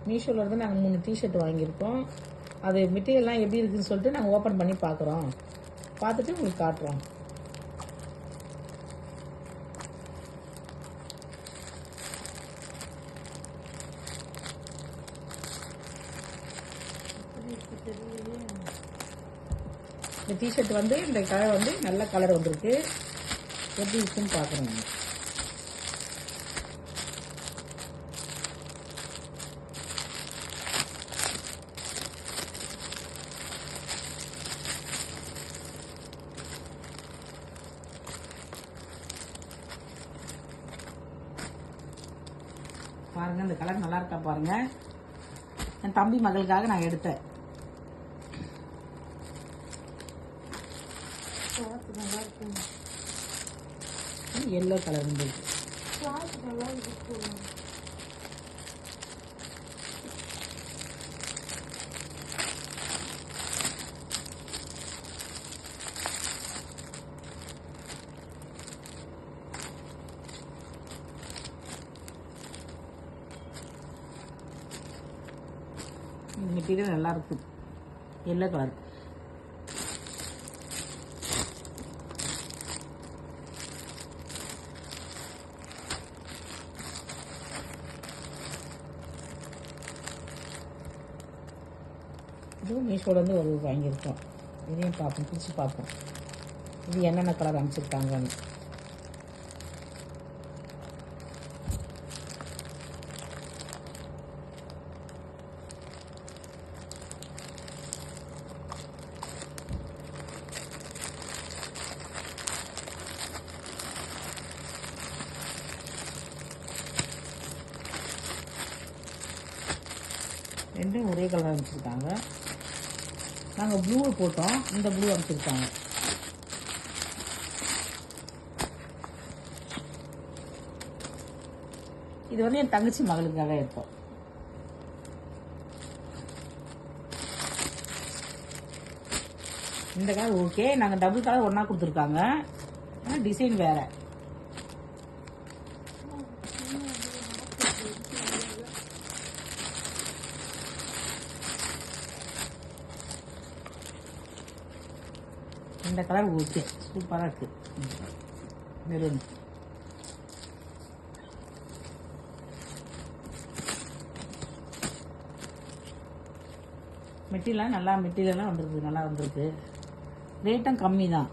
மீஷோவில் இருந்து நாங்கள் 3 டிஷர்ட் வாங்கியிருக்கோம். அது மெட்டீரியல்லாம் எப்படி இருக்குதுன்னு சொல்லிட்டு நாங்கள் ஓப்பன் பண்ணி பார்க்குறோம். பார்த்துட்டு உங்களுக்கு காட்டுறோம். இந்த டிஷர்ட் வந்து இந்த கலர் வந்து நல்ல கலர் வந்திருக்கு. எப்படி இருக்குன்னு பார்க்குறோம். பாருங்க, இந்த கலர் நல்லா இருக்கா பாருங்க. என் தம்பி மகளுக்காக நான் எடுத்தேன். எல்லோ கலர் இருந்தது. மெட்டீரியல் நல்லா இருக்கு. Yellow colour. இதுவும் மீஷோலேருந்து ஒரு வாங்கியிருக்கோம். இதையும் பார்ப்போம், பிடிச்சி பார்ப்போம். இது என்னென்ன கலர் அனுப்பிச்சிருக்காங்கன்னு. ரெண்டும் ஒரே கலர் அனுப்பிச்சிருக்காங்க. நாங்கள் ப்ளூ போட்டோம், இந்த ப்ளூ அனுப்பிச்சிருக்காங்க. இது வந்து என் தங்கச்சி மகளுக்காக எடுத்தோம். இந்த கலர் ஓகே. நாங்கள் டபுள் கலர் ஒன்றா கொடுத்துருக்காங்க, ஆனால் டிசைன் வேறு. இந்த கலர் ஓகே, சூப்பராக இருக்கு. மெரூன். மெட்டீரியல்லாம் நல்லா வந்திருக்கு, நல்லா வந்திருக்கு. ரேட்டும் கம்மி தான்.